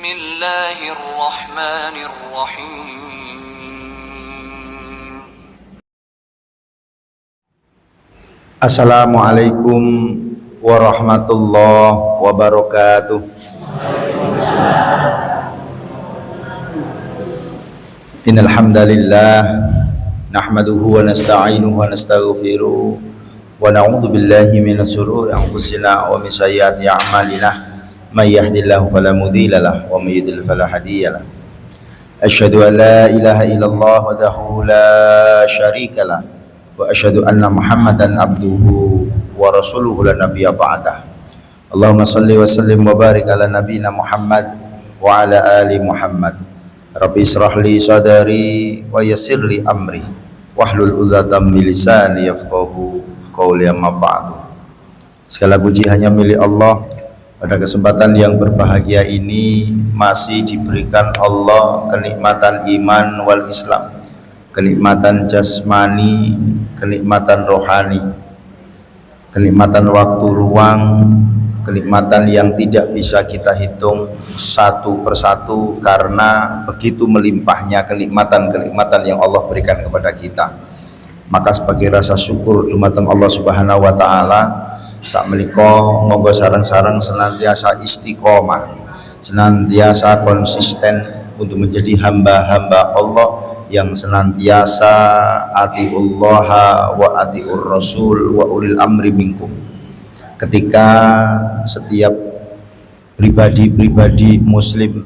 Bismillahirrahmanirrahim. Assalamualaikum warahmatullahi wabarakatuh. Innal hamdalillah nahmaduhu wa nasta'inuhu wa nastaghfiruh wa na'udzu billahi minasy shururi anfusina wa min sayyiati a'malina may yahdihillahu fala mudilla lahu wa may yudlil fala hadiya lahu. Asyhadu an la ilaha illallah wahdahu la syarika lahu wa asyhadu anna Muhammadan abduhu wa rasuluhu la nabiyya ba'dah. Allahumma shalli wa sallim wa barik ala nabiyyina Muhammad wa ala ali Muhammad. Rabbi israh li sadari wa yassir li amri wahlul 'uqdatam min lisani yafqahu qawli, amma ba'du. Segala puji hanya milik Allah. Pada kesempatan yang berbahagia ini masih diberikan Allah kenikmatan iman wal Islam, kenikmatan jasmani, kenikmatan rohani, kenikmatan waktu luang, kenikmatan yang tidak bisa kita hitung satu persatu karena begitu melimpahnya kenikmatan-kenikmatan yang Allah berikan kepada kita. Maka sebagai rasa syukur dumateng Allah Subhanahu wa taala, sak menika monggo sareng-sareng senantiasa istiqomah, senantiasa konsisten untuk menjadi hamba-hamba Allah yang senantiasa atiullaha wa atiur rasul wa ulil amri minkum. Ketika setiap pribadi-pribadi muslim,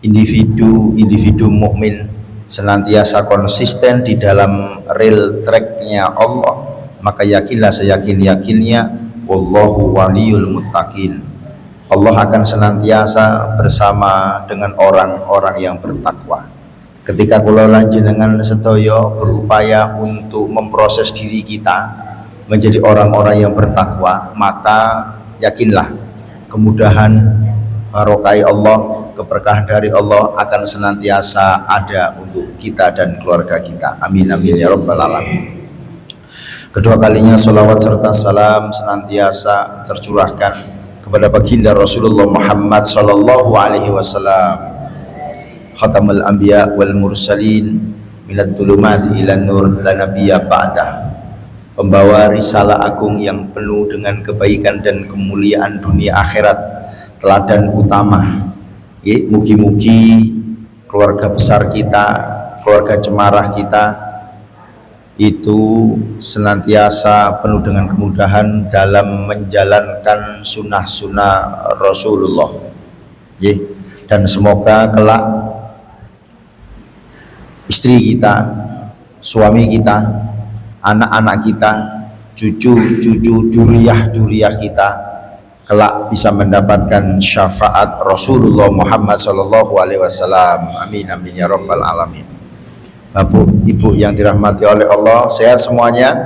individu mukmin senantiasa konsisten di dalam real tracknya Allah, maka yakinlah seyakin-yakinnya wallahu waliyul muttaqin, Allah akan senantiasa bersama dengan orang-orang yang bertakwa. Ketika kula lan jenengan sedaya berupaya untuk memproses diri kita menjadi orang-orang yang bertakwa, maka yakinlah kemudahan, barokah Allah, keberkahan dari Allah akan senantiasa ada untuk kita dan keluarga kita. Amin amin ya rabbal alamin. Kedua kalinya salawat serta salam senantiasa tercurahkan kepada baginda Rasulullah Muhammad sallallahu alaihi wasallam, khatamul anbiya wal mursalin minad dhulumati ilan nur la nabiyya ba'dah, pembawa risalah agung yang penuh dengan kebaikan dan kemuliaan dunia akhirat, teladan utama. Mugi-mugi keluarga besar kita, keluarga cemarah kita itu senantiasa penuh dengan kemudahan dalam menjalankan sunnah-sunnah Rasulullah. Dan semoga kelak istri kita, suami kita, anak-anak kita, cucu-cucu duriyah kita kelak bisa mendapatkan syafaat Rasulullah Muhammad sallallahu alaihi wasallam. Amin amin ya rabbal alamin. Bapak Ibu yang dirahmati oleh Allah, sehat semuanya?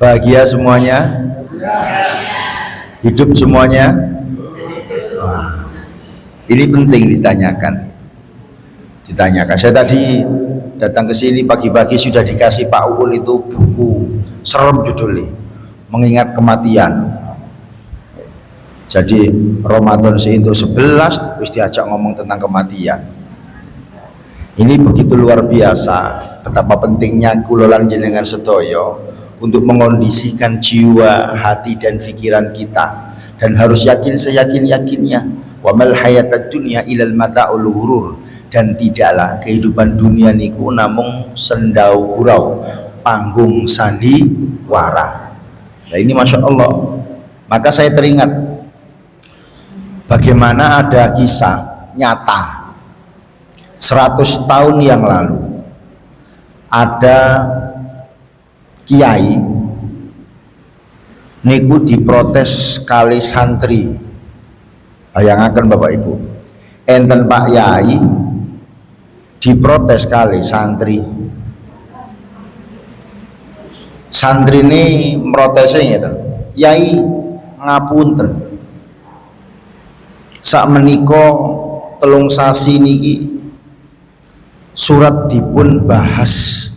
Bahagia semuanya? Hidup semuanya? Wah, ini penting ditanyakan. Saya tadi datang ke sini pagi-pagi sudah dikasih Pak Uun itu buku serem judulnya, Mengingat Kematian. Jadi Ramadan itu 11 wis diajak ngomong tentang kematian. Ini begitu luar biasa betapa pentingnya kula lan jenengan sedaya untuk mengondisikan jiwa, hati dan pikiran kita, dan harus yakin seyakin-yakinnya wa mal hayatad dunya ilal mata'ul ghurur, dan tidaklah kehidupan dunia niku namung sendau gurau, panggung sandiwara. Nah ini Masya Allah. Maka saya teringat bagaimana ada kisah nyata 100 tahun yang lalu ada kiai niku diprotes kali santri. Bayangaken Bapak Ibu, enten Pak Yai diprotes kali santri. Santri ini merotesnya ngeten, Yai ngapunten, sak menika telung sasi niki surat dipun bahas,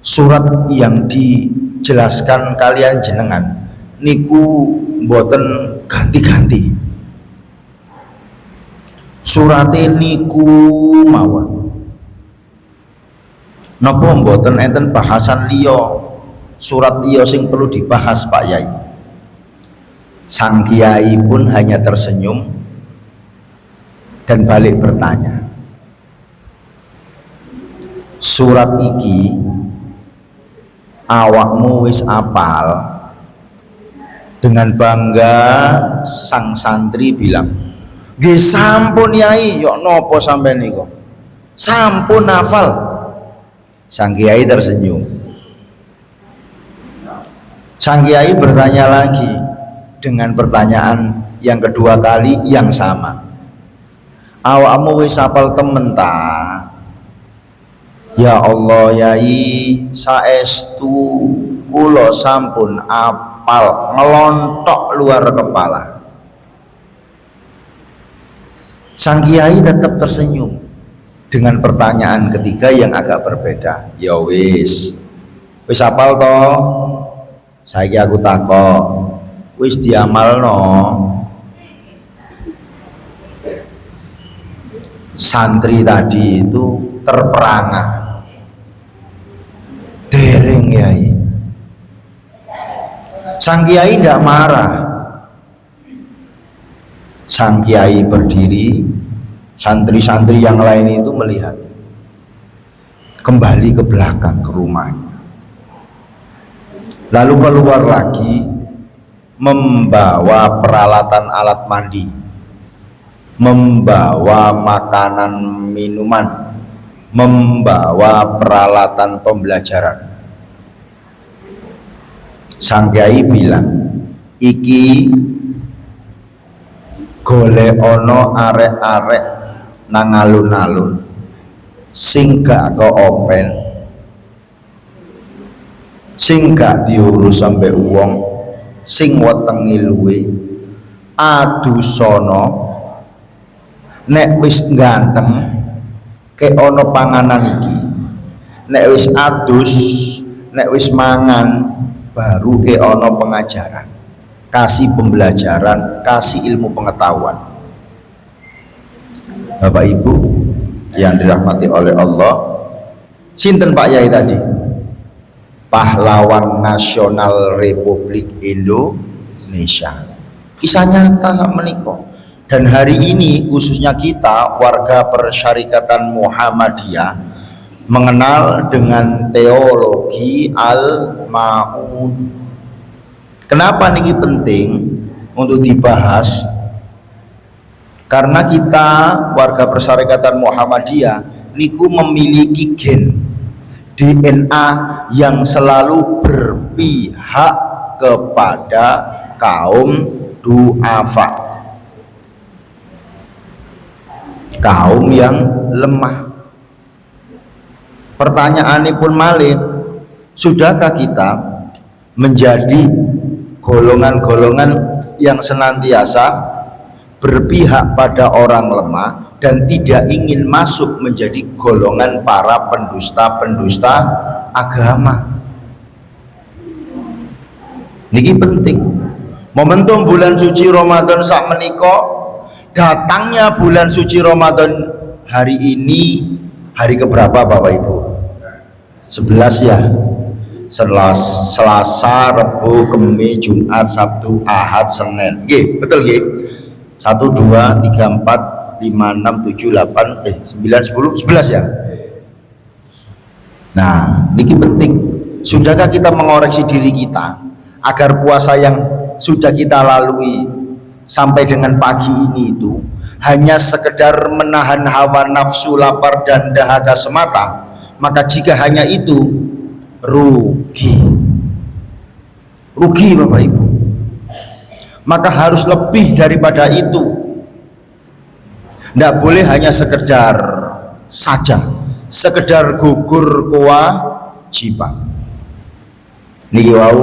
surat yang dijelaskan kalian jenengan niku mboten ganti-ganti. surate niku mawon. Napa mboten enten bahasan liya, surat liya sing perlu dibahas Pak Yai? Sang Kiai pun hanya tersenyum dan balik bertanya, surat iki awakmu wis apal? Dengan bangga sang santri bilang, nggih sampun Yai. Yok nopo sampean niku? Sampun hafal. Sang Kiai tersenyum. Sang Kiai bertanya lagi dengan pertanyaan yang kedua kali yang sama. Awakmu wis hafal temen ta? Ya Allah Yai, saestu kula sampun apal ngelontok luar kepala. Sang Kiai tetap tersenyum dengan pertanyaan ketiga yang agak berbeda. Ya wis apal toh? Saiki aku takok, wis diamalno? Santri tadi itu terperangah. Dereng Yai. Sang Kiai tidak marah. Sang Kiai berdiri, santri-santri yang lain itu melihat, kembali ke belakang ke rumahnya, lalu keluar lagi membawa peralatan alat mandi, membawa makanan minuman, membawa peralatan pembelajaran. Sang Kiai bilang, iki golek ono arek-arek nang alun-alun sing gak koopen, sing gak diurus sampai uang, sing wetengi luwe, adu sono, nek wis ganteng ke ono panganan iki, nek wis adus, nek wis mangan baru ke ono pengajaran, kasih pembelajaran, kasih ilmu pengetahuan. Bapak Ibu yang dirahmati oleh Allah, sinten Pak Yai tadi? Pahlawan nasional Republik Indonesia. Kisah nyata sak menika. Dan hari ini khususnya kita warga Persyarikatan Muhammadiyah mengenal dengan teologi Al-Ma'un. Kenapa niki penting untuk dibahas? Karena kita warga Persyarikatan Muhammadiyah niku memiliki gen DNA yang selalu berpihak kepada kaum du'afa, kaum yang lemah. Pertanyaannya pun malih, sudahkah kita menjadi golongan-golongan yang senantiasa berpihak pada orang lemah dan tidak ingin masuk menjadi golongan para pendusta-pendusta agama? Niki penting. Momentum bulan suci Ramadan sak menika, datangnya bulan suci Ramadan hari ini hari keberapa Bapak Ibu? 11 ya. Selasa, Rabu, Kamis, Jumat, Sabtu, Ahad, Senin. Nggih, betul nggih. 1 2 3 4 5 6 7 8 9 10 11 ya. Nah, niki penting. Sudahkah kita mengoreksi diri kita agar puasa yang sudah kita lalui sampai dengan pagi ini itu hanya sekedar menahan hawa nafsu, lapar dan dahaga semata? Maka jika hanya itu, rugi Bapak Ibu. Maka harus lebih daripada itu. Tidak boleh hanya sekedar saja, sekedar gugur kewajiban. Niki wau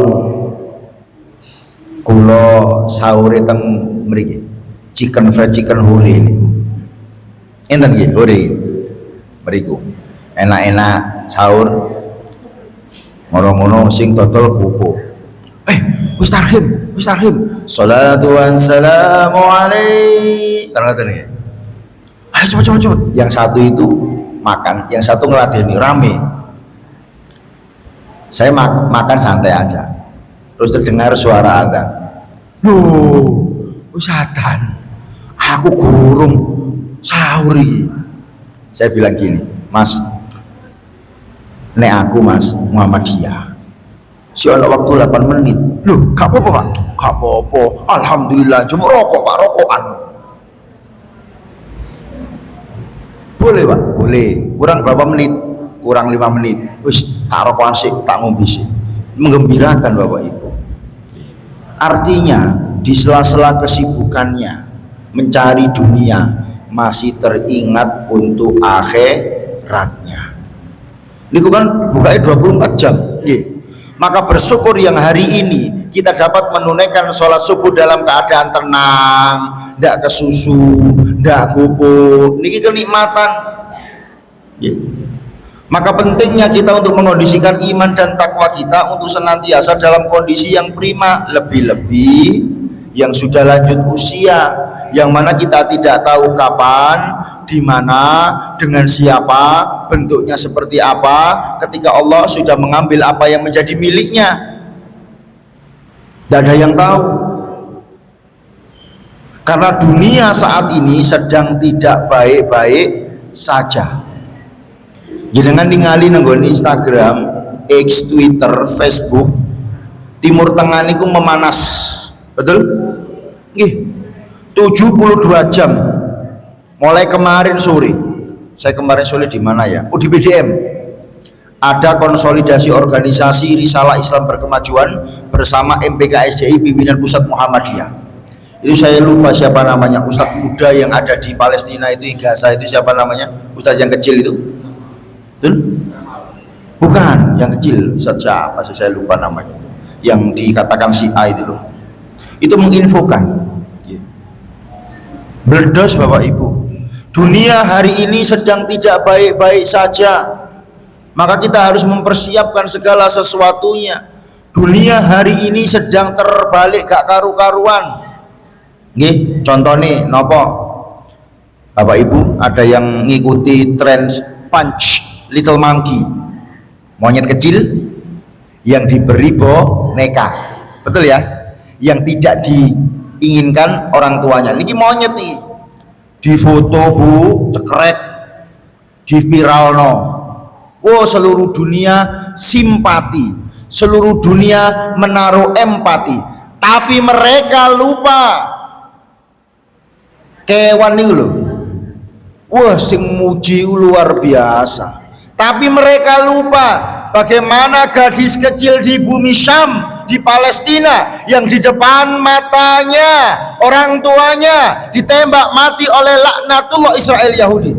kula sahur teng mriki chicken fried chicken hore ini. Enten nggih hore mriku. Enak-enak sahur. Ngono-ngono sing dodol kupu. Wis tarhim. Shalatu wassalamu alaihi. Ngoten nggih. Ayo cepet. Yang satu itu makan, yang satu ngeladeni rame. Saya makan santai aja. Terus terdengar suara adzan. Loh, adzan. Aku gurung sahuri. Saya bilang gini, Mas, nek aku Mas Muhammadiyah. Si ada waktu 8 menit. Loh, gak apa-apa Pak? Gak apa-apa. Alhamdulillah, cuma rokok Pak, rokokan. Boleh Pak? Boleh. Kurang berapa menit? Kurang 5 menit. Wis, tak rokokan sih, tak ngombe sih. Menggembirakan Bapak Ibu. Artinya, di sela-sela kesibukannya mencari dunia, masih teringat untuk akhiratnya. Ini kan bukanya 24 jam. Maka bersyukur yang hari ini kita dapat menunaikan sholat subuh dalam keadaan tenang, tidak kesusu, tidak gubuk. Ini kenikmatan. Maka pentingnya kita untuk mengondisikan iman dan takwa kita untuk senantiasa dalam kondisi yang prima, lebih-lebih yang sudah lanjut usia, yang mana kita tidak tahu kapan, di mana, dengan siapa, bentuknya seperti apa, ketika Allah sudah mengambil apa yang menjadi miliknya. Tidak ada yang tahu. Karena dunia saat ini sedang tidak baik-baik saja. Jangan ningali nenggoni Instagram, X, Twitter, Facebook, Timur Tengah niku memanas. Betul? Nggih. 72 jam mulai kemarin sore. Saya kemarin sore di mana ya? Oh, di BDM. Ada konsolidasi organisasi Risalah Islam Berkemajuan bersama MPKSDI pimpinan Pusat Muhammadiyah. Itu saya lupa siapa namanya, Ustadz muda yang ada di Palestina itu, Gaza itu siapa namanya? Ustadz yang kecil itu. Betul? Bukan, yang kecil. Ustadz siapa sih, saya lupa namanya. Yang dikatakan si A itu loh. Itu menginfokan. Meledos Bapak Ibu. Dunia hari ini sedang tidak baik-baik saja. Maka kita harus mempersiapkan segala sesuatunya. Dunia hari ini sedang terbalik gak karu-karuan. Nggih, contoh nih, nopo? Bapak Ibu, ada yang ngikuti tren Punch Little Monkey, monyet kecil yang diberi boneka, betul ya? Yang tidak diinginkan orang tuanya. Niki monyet nih, difoto Bu, cekrek, di viral no. Wow, seluruh dunia simpati, seluruh dunia menaruh empati, tapi mereka lupa kewan nih loh. Wah, sing muji luar biasa. Tapi mereka lupa bagaimana gadis kecil di bumi Syam, di Palestina, yang di depan matanya orang tuanya ditembak mati oleh laknatullah Israel Yahudi.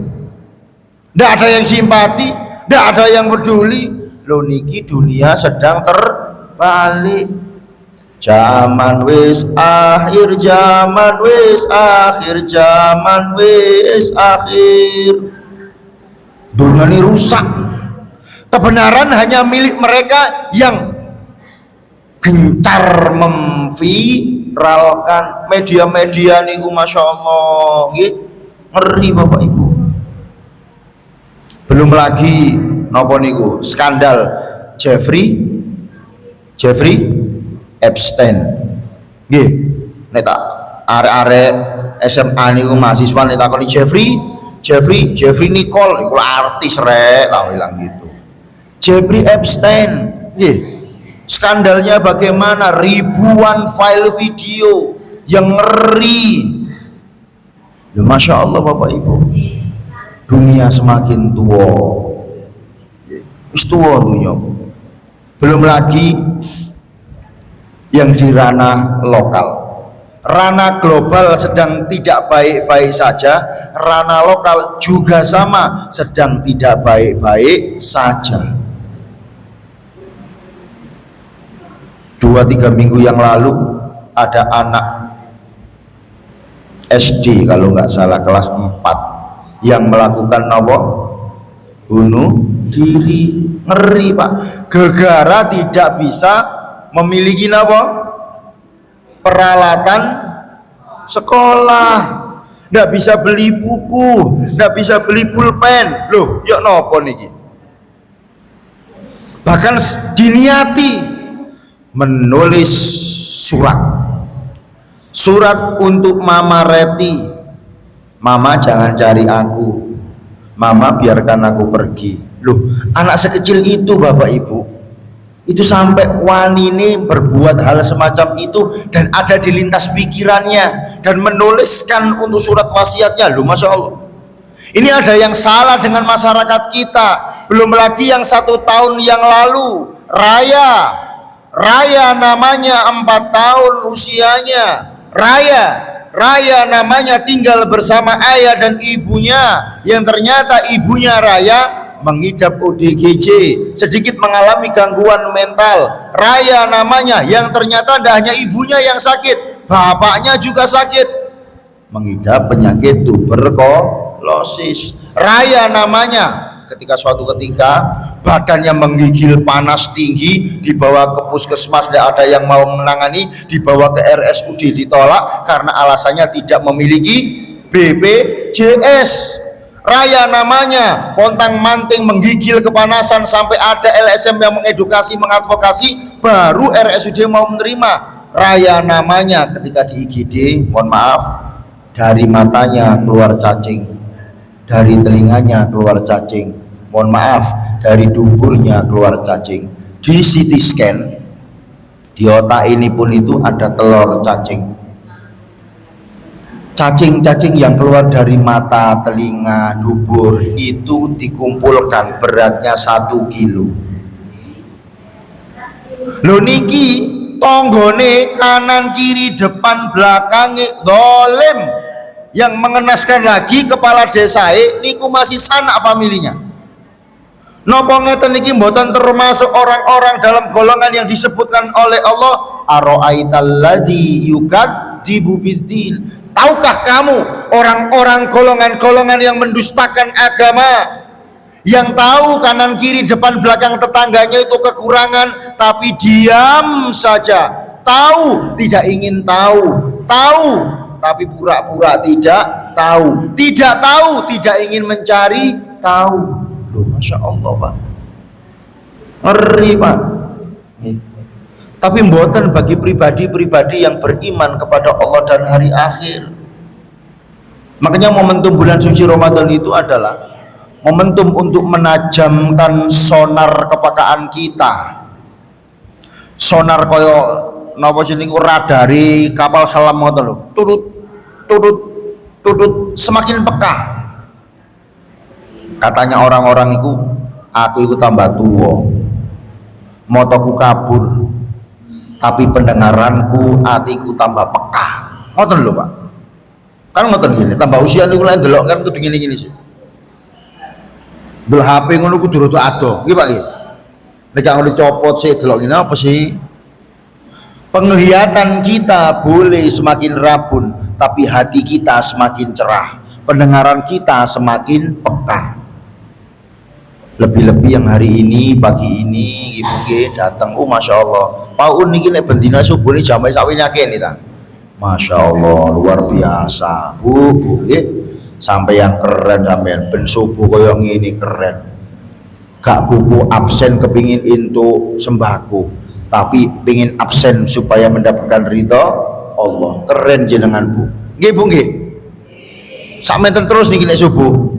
Tidak ada yang simpati, tidak ada yang peduli. Loh niki dunia sedang terbalik. Zaman wis akhir, zaman wis akhir, zaman wis akhir. Dunia ini rusak. Kebenaran hanya milik mereka yang gencar memviralkan. Media-media niku Masya Allah, ngeri Bapak Ibu. Belum lagi nopo niku skandal Jeffrey Epstein. Nggih, nek tak arek-arek SMA niku mahasiswa nek takoni Jeffrey Nicole iku artis rek, tak bilang gitu. Jeffrey Epstein, nggih. Skandalnya bagaimana? Ribuan file video yang ngeri. Ya, Masya Allah Bapak Ibu. Dunia semakin tua. Wis tua dunia. Belum lagi yang di ranah lokal. Ranah global sedang tidak baik-baik saja, ranah lokal juga sama, sedang tidak baik-baik saja. 2-3 minggu yang lalu ada anak SD kalau nggak salah kelas 4 yang melakukan bunuh diri. Ngeri Pak, gegara tidak bisa memiliki peralatan sekolah. ndak bisa beli buku, ndak bisa beli pulpen. Loh, yuk nopo niki? Bahkan diniati menulis surat untuk Mama Reti. Mama jangan cari aku, Mama biarkan aku pergi. Loh, anak sekecil itu Bapak Ibu, itu sampai wanine berbuat hal semacam itu dan ada di lintas pikirannya dan menuliskan untuk surat wasiatnya. Loh, Masya Allah, ini ada yang salah dengan masyarakat kita. Belum lagi yang 1 tahun yang lalu Raya namanya 4 tahun usianya, Raya namanya tinggal bersama ayah dan ibunya, yang ternyata ibunya Raya mengidap ODGJ, sedikit mengalami gangguan mental. Raya namanya, yang ternyata tidak hanya ibunya yang sakit, bapaknya juga sakit, mengidap penyakit tuberkulosis. Raya namanya, ketika suatu ketika badannya menggigil panas tinggi, dibawa ke puskesmas, tidak ada yang mau menangani, dibawa ke RSUD ditolak karena alasannya tidak memiliki BPJS. Raya namanya pontang manting menggigil kepanasan sampai ada LSM yang mengedukasi, mengadvokasi, baru RSUD mau menerima. Raya namanya ketika di IGD, mohon maaf, dari matanya keluar cacing, dari telinganya keluar cacing, mohon maaf, dari duburnya keluar cacing. Di CT scan di otak ini pun itu ada telur cacing. Cacing-cacing yang keluar dari mata, telinga, dubur itu dikumpulkan beratnya 1 kilo. Lho niki tonggone kanan kiri depan belakangnya dolim, yang mengenaskan lagi kepala desa niku masih sanak familinya. Napa ngeten niki mboten termasuk orang-orang dalam golongan yang disebutkan oleh Allah, ara'aitalladzi yukadzibu biddin. Tahukah kamu orang-orang golongan-golongan yang mendustakan agama, yang tahu kanan kiri depan belakang tetangganya itu kekurangan tapi diam saja, tahu tidak ingin tahu, tahu tapi pura-pura tidak tahu, tidak ingin mencari tahu. Loh, Masya Allah Pak, ngeri Pak. Tapi mboten bagi pribadi-pribadi yang beriman kepada Allah dan hari akhir. Makanya momentum bulan suci Ramadan itu adalah momentum untuk menajamkan sonar kepekaan kita. Sonar koyo napa jeneng radari kapal selam ngoten lho. Tutut semakin peka. Katanya orang-orang itu, aku itu tambah tua, motoku kabur, tapi pendengaranku, hatiku tambah peka. Ngoten lho Pak, kan ngoten gini, tambah usia niku lain delok kan kudu gini-gini sih. Bel HP ngono kudu rada ado, nggih Pak nggih. Nek gak ngono copot sih delok ngene apa sih? Penglihatan kita boleh semakin rabun, tapi hati kita semakin cerah, pendengaran kita semakin peka. Lebih-lebih yang hari ini, pagi ini, ibu datang, oh Masya Allah, Pak Un ini bendina subuh ini jamai sawi nyakin nih, Masya Allah, luar biasa, bu, sampai yang keren, sampai ben subuh koyong ini keren, gak kupu absen kepingin into sembako, tapi pingin absen supaya mendapatkan ridho Allah. Keren jenengan bu, bu, sampai terus nih kini subuh.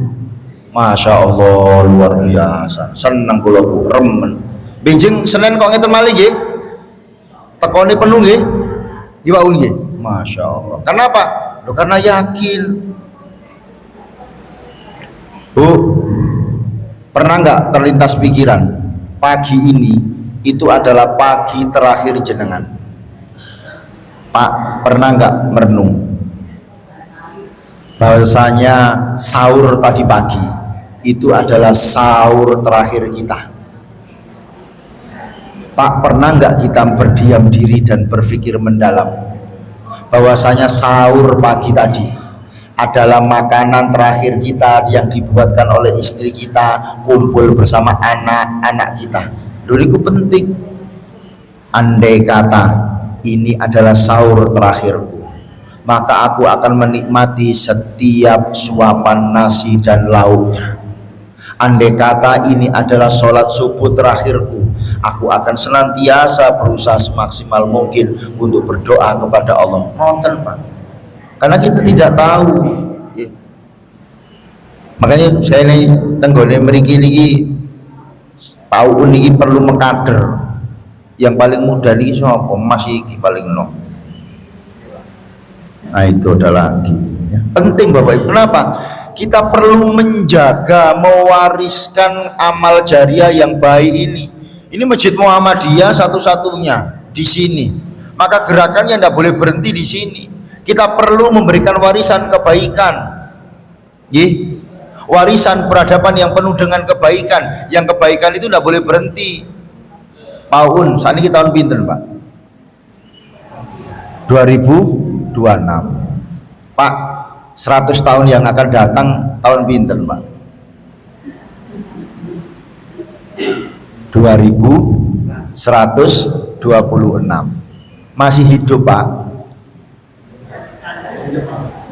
Masya Allah, luar biasa, senang kula bu, remen. Benjing Senin kok ngeten malih nggih, tekone penuh nggih, Pak Un nggih. Masya Allah. Kenapa? Loh, karena yakin. Bu, pernah nggak terlintas pikiran pagi ini itu adalah pagi terakhir jenengan? Pak, pernah nggak merenung bahwasanya sahur tadi pagi itu adalah sahur terakhir kita? Pak, pernah nggak kita berdiam diri dan berpikir mendalam bahwasanya sahur pagi tadi adalah makanan terakhir kita yang dibuatkan oleh istri kita, kumpul bersama anak-anak kita. Dulu itu penting. Andai kata ini adalah sahur terakhirku, maka aku akan menikmati setiap suapan nasi dan lauknya. Andai kata ini adalah sholat subuh terakhirku, aku akan senantiasa berusaha semaksimal mungkin untuk berdoa kepada Allah. Ngoten Pak, karena kita tidak tahu ya. Makanya saya ini tenggone mriki niki PAUD niki perlu mengkader. Yang paling muda niki sapa? Mas iki paling enom. Nah itu ada lagi ya. Penting Bapak Ibu. Kenapa? Kita perlu menjaga, mewariskan amal jariah yang baik ini. Ini Masjid Muhammadiyah satu-satunya di sini. Maka gerakannya tidak boleh berhenti di sini. Kita perlu memberikan warisan kebaikan. Warisan peradaban yang penuh dengan kebaikan. Yang kebaikan itu tidak boleh berhenti. Tahun, saat ini tahun pinten Pak? 2026 Pak, 100 tahun yang akan datang tahun pinten Pak? 2126. Masih hidup Pak?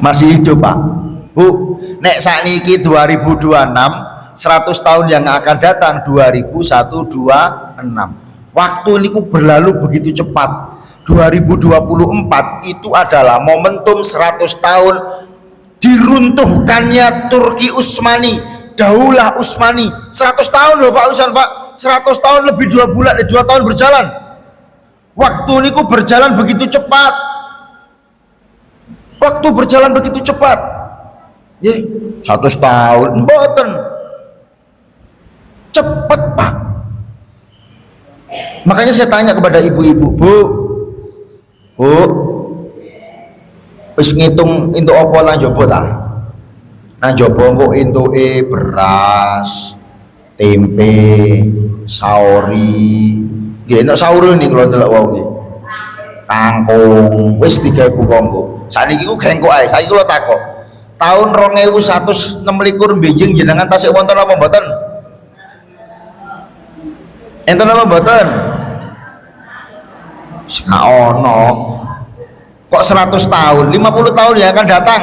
Masih hidup Pak? Bu, nek saat ini 2026, 100 tahun yang akan datang 2126. Waktu ini berlalu begitu cepat. 2024 itu adalah momentum 100 tahun diruntuhkannya Turki Utsmani, Daulah Utsmani. 100 tahun loh Pak Ustaz Pak. 100 tahun lebih 2 bulan, 2 tahun berjalan. Waktu ini berjalan begitu cepat. Waktu berjalan begitu cepat. 100 tahun mboten. Cepat Pak. Makanya saya tanya kepada ibu-ibu, Bu, wis ngitung entuk apa nang jaba ta? Nang jaba kok entuke beras, tempe, sauri. Nggih nek sauri niku kula delok wau nggih. Kangkung, wis digawe kanggo. Sakniki ku gengkok ae. Saiki kula takok. Tahun 2126 benjing jenengan tasik wonten apa mboten? Enten apa mboten? Gak ono. Kok 100 tahun, 50 tahun yang akan datang.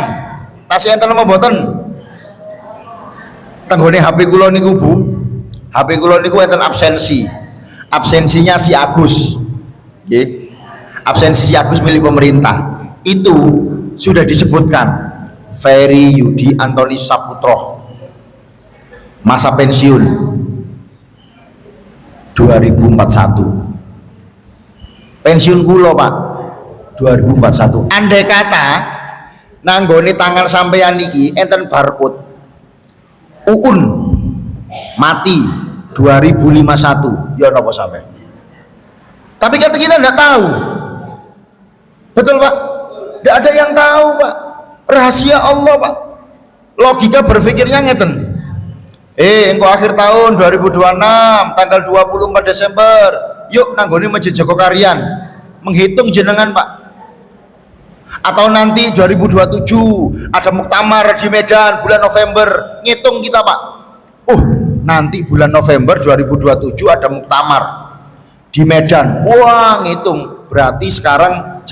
Tasih enten apa mboten? Tenggone HP kula niku Bu. HP kula niku enten absensi. Absensinya si Agus. Nggih. Absensi si Agus milik pemerintah. Itu sudah disebutkan Ferry Yudi Antoni Saputro. Masa pensiun 2041. Pensiun kula Pak 2041. Andai kata nanggone tangan sampeyan niki enten barcode Uun mati 2051 ya napa sampean? Tapi kata kita tidak tahu. Betul Pak? Tidak ada yang tahu Pak. Rahasia Allah Pak. Logika berpikirnya ngeten. Engko akhir tahun 2026 tanggal 24 Desember yuk nanggone Masjid Joko Karian menghitung jenengan Pak. Atau nanti 2027 ada muktamar di Medan bulan November, ngitung kita Pak. Nanti bulan November 2027 ada muktamar di Medan. Wah, ngitung berarti sekarang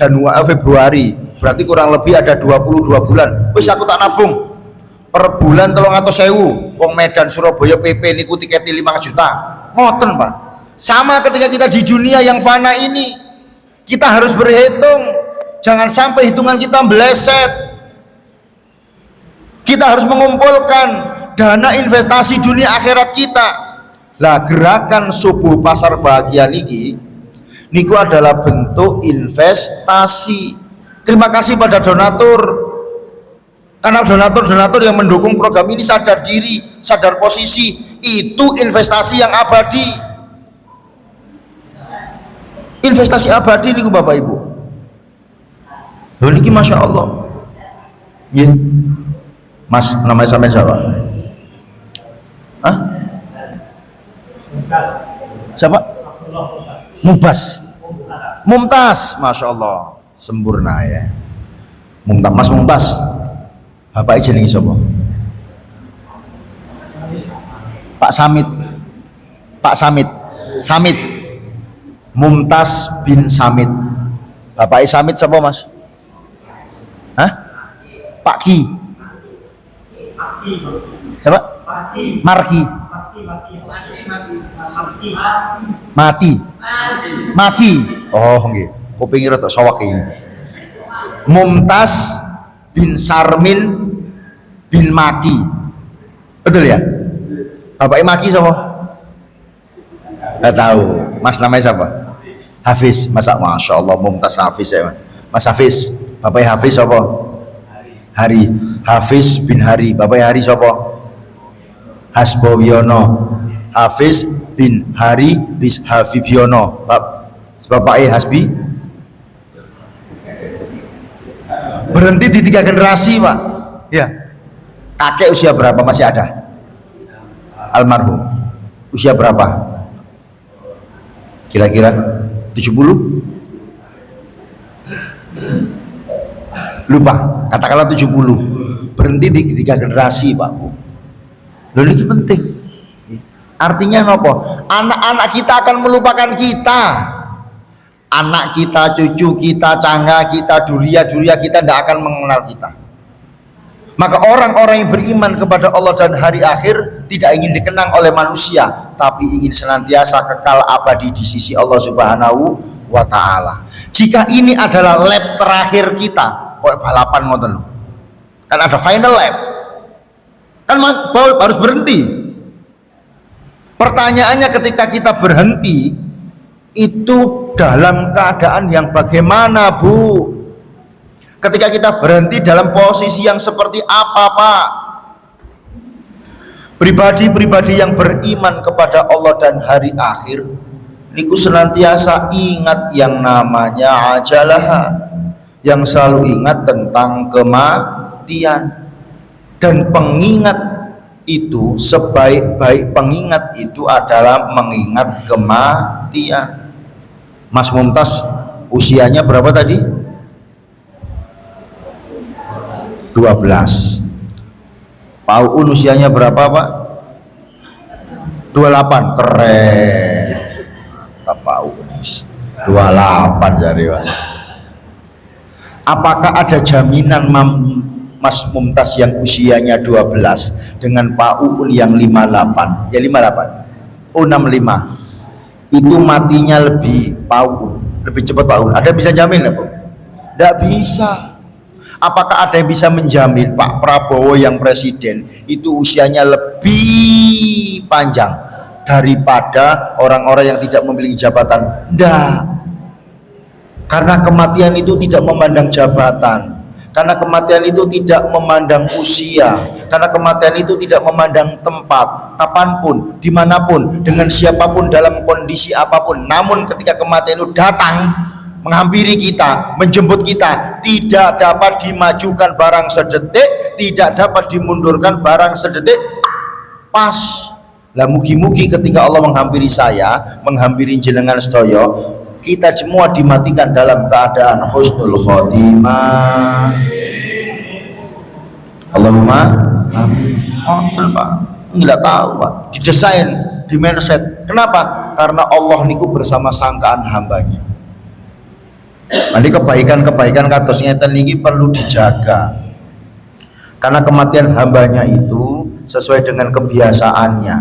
Februari, berarti kurang lebih ada 22 bulan. Wis aku tak nabung per bulan 300.000. Wong Medan Surabaya PP niku tiketnya 5 juta. Ngoten Pak. Sama ketika kita di dunia yang fana ini, kita harus berhitung. Jangan sampai hitungan kita meleset. Kita harus mengumpulkan dana investasi dunia akhirat kita. Lah gerakan subuh pasar bahagia niki niku adalah bentuk investasi. Terima kasih pada donatur. Karena donatur-donatur yang mendukung program ini sadar diri, sadar posisi, itu investasi yang abadi. Investasi abadi niku Bapak Ibu. Lho niki Masya Allah. Ya. Mas, namanya sampean siapa? Hah? Siapa? Mubas. Mumtaz. Masya Allah. Sempurna ya. Mas Mumtaz. Bapak jenenge sapa? Pak Samit. Pak Samit. Samit. Mumtaz bin Samit. Bapak Samit sapa Mas? Pak Ki. Siapa? Marki. Mati. Oh nggih. Kuping rada sawak iki. Mumtaz bin Sarmin bin Maki. Betul ya? Bapak Maki siapa? Enggak tahu. Mas namanya siapa? Hafiz. Masya Allah Mumtaz Hafiz ya. Mas Hafiz. Bapak Hafiz siapa? Hari. Hafiz bin Hari. Bapak Hari siapa? Hasbawiono. Hafiz bin Hari bis Habibiono. Bapak Hasbi berhenti di 3 generasi Pak ya. Kakek usia berapa masih ada? Almarhum usia berapa? Kira-kira 70? Lupa, katakanlah 70. Berhenti di 3 generasi Pak. Loh ini penting. Artinya apa? Anak-anak kita akan melupakan kita. Anak kita, cucu kita, cangga kita, duria-duria kita tidak akan mengenal kita. Maka orang-orang yang beriman kepada Allah dan hari akhir tidak ingin dikenang oleh manusia, tapi ingin senantiasa kekal abadi di sisi Allah Subhanahu wa Ta'ala. Jika ini adalah lap terakhir kita, kok balapan ngoten lho. Kan ada final lap. Kan harus berhenti. Pertanyaannya ketika kita berhenti itu dalam keadaan yang bagaimana Bu? Ketika kita berhenti dalam posisi yang seperti apa Pak? Pribadi-pribadi yang beriman kepada Allah dan hari akhir niku senantiasa ingat yang namanya ajalah, yang selalu ingat tentang kematian. Dan pengingat itu, sebaik-baik pengingat itu adalah mengingat kematian. Mas Mumtaz usianya berapa tadi? 12. Pak Uun usianya berapa Pak? 28. Keren. Mantap Pak Uun. 28 jadi Pak. Apakah ada jaminan Mas Mumtaz yang usianya 12 dengan Pak Uun yang 58? Ya 58. Oh 65. Itu matinya lebih Pak Uun, lebih cepat Pak Uun. Ada bisa jamin ya, Bu? Tidak bisa. Apakah ada yang bisa menjamin Pak Prabowo yang presiden itu usianya lebih panjang daripada orang-orang yang tidak memiliki jabatan? Tidak. Karena kematian itu tidak memandang jabatan. Karena kematian itu tidak memandang usia, karena kematian itu tidak memandang tempat, kapanpun, dimanapun, dengan siapapun, dalam kondisi apapun. Namun ketika kematian itu datang, menghampiri kita, menjemput kita, tidak dapat dimajukan barang sedetik, tidak dapat dimundurkan barang sedetik. Pas. Lah mugi-mugi ketika Allah menghampiri saya, menghampiri jenengan sedaya, kita semua dimatikan dalam keadaan husnul khotimah. Allahumma amin. Oh, Pak, enggak tahu Pak, didesain, di mindset. Kenapa? Karena Allah niku bersama sangkaan hambanya. Nanti kebaikan-kebaikan kados ngeten niki perlu dijaga. Karena kematian hambanya itu sesuai dengan kebiasaannya.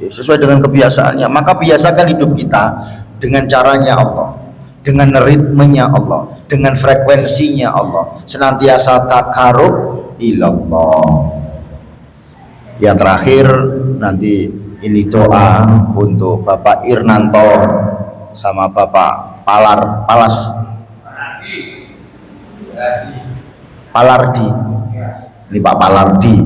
Sesuai dengan kebiasaannya, maka biasakan hidup kita dengan caranya Allah, dengan ritmenya Allah, dengan frekuensinya Allah, senantiasa takarub ilallah. Yang terakhir nanti ini doa untuk Bapak Irnanto sama Bapak Palardi. Ini Pak Palardi,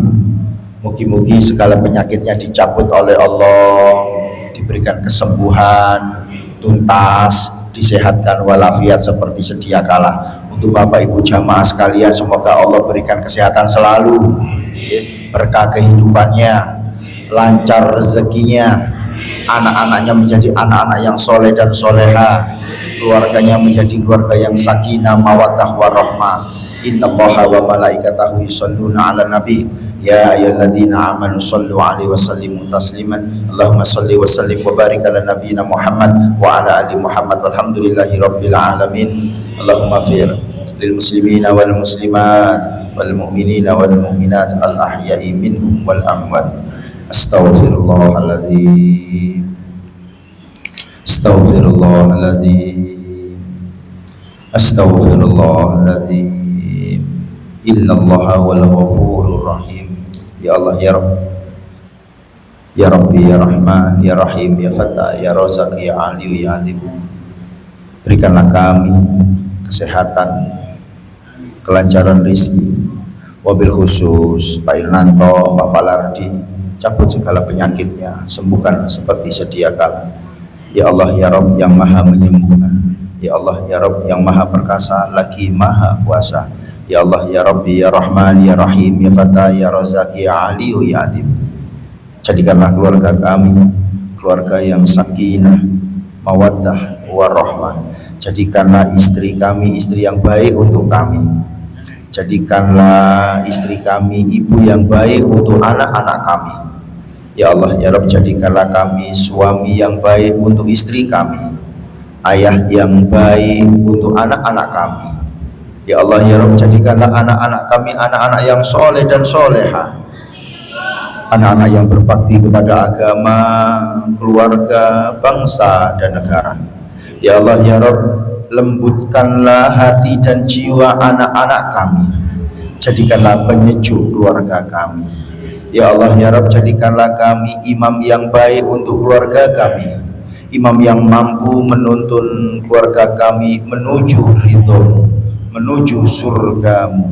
mugi-mugi segala penyakitnya dicabut oleh Allah, diberikan kesembuhan tuntas, disehatkan walafiat seperti sedia kala. Untuk Bapak Ibu jamaah sekalian, semoga Allah berikan kesehatan selalu, berkah kehidupannya, lancar rezekinya, anak-anaknya menjadi anak-anak yang soleh dan soleha, keluarganya menjadi keluarga yang sakinah mawaddah warahmah. Innallaha wa malaikatahu yusholluna 'alan nabi ya ayyuhalladzina amanu shallu 'alaihi wa sallimu tasliman. Allahumma shalli wa sallim wa barik ala nabiyyina Muhammad wa ala ali Muhammad walhamdulillahi rabbil alamin. Allahumma fir lil muslimina wal muslimat wal mu'minina wal mu'minat al ahya'i minhum wal amwat. Astaghfirullahaladzim, astaghfirullahaladzim, astaghfirullahaladzim. Innallaha wal ghafurur rahim. Ya Allah ya Rabb, ya Rabbi ya Rahman ya Rahim ya Fattah ya Razak ya Aliyu ya Adib, berikanlah kami kesehatan, kelancaran rizki, wabil khusus Pak Irnanto, Pak Palardi, cabut segala penyakitnya, sembuhkan seperti sedia kala. Ya Allah ya Rabb yang maha menyembuhkan, ya Allah ya Rabb yang maha perkasa lagi maha kuasa. Ya Allah ya Rabbi ya Rahman ya Rahim ya Fattah ya Razak ya Aliyu ya Adib, jadikanlah keluarga kami keluarga yang sakinah, mawaddah, warahmah. Jadikanlah istri kami istri yang baik untuk kami. Jadikanlah istri kami ibu yang baik untuk anak-anak kami. Ya Allah ya Rabb, jadikanlah kami suami yang baik untuk istri kami, ayah yang baik untuk anak-anak kami. Ya Allah ya Rabb, jadikanlah anak-anak kami anak-anak yang soleh dan soleha, anak-anak yang berbakti kepada agama, keluarga, bangsa, dan negara. Ya Allah ya Rabb, lembutkanlah hati dan jiwa anak-anak kami, jadikanlah penyejuk keluarga kami. Ya Allah ya Rabb, jadikanlah kami imam yang baik untuk keluarga kami, imam yang mampu menuntun keluarga kami menuju ridho-Mu, menuju surgamu.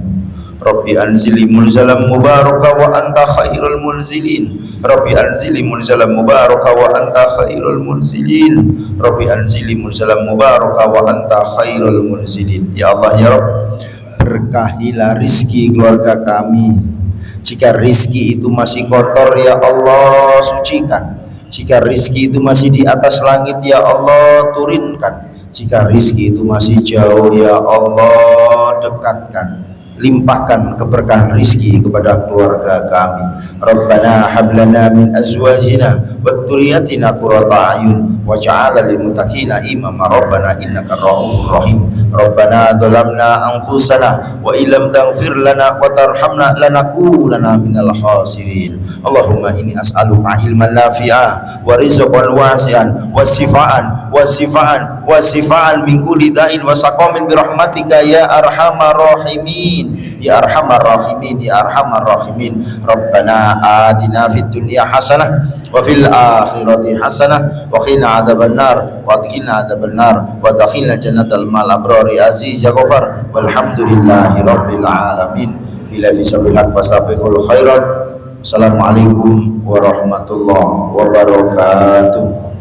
Rabbi anzili munzalam mubaraka wa anta khairul munzilin. Rabbi anzili munzalam mubaraka wa anta khairul munzilin. Rabbi anzili munzalam mubaraka wa anta khairul munzilin. Ya Allah ya Rabb, berkahilah rizki keluarga kami. Jika rizki itu masih kotor ya Allah, sucikan. Jika rizki itu masih di atas langit ya Allah, turunkan. Jika rizki itu masih jauh ya Allah, dekatkan. Limpahkan keberkahan rizki kepada keluarga kami. Rabbana hablana min azwajina wa dzurriyyatina qurrata a'yun waj'alna lil muttaqina imama. Rabbana innaka ra'ufur rahim. Rabbana dhalamna anfusana wa illam taghfir lana wa tarhamna lanakunanna minal khasirin. Allahumma inni as'aluka ilman nafi'a wa rizqan wasi'an wa sifaan min kulli da'in wa saqamin bi rahmatika ya arhamar rahimin. Ya arhamar rahimin, ya arhamar rahimin. Rabbana atina fid dunya hasanah wa fil akhirati hasanah wa qina adzabannar wa qina adzabannar wa adkhilna jannatal mal abrari aziz ya ghafar. Walhamdulillahi rabbil alamin. Bila fi sabilillah fasabiqul khairat. Assalamualaikum warahmatullahi wabarakatuh.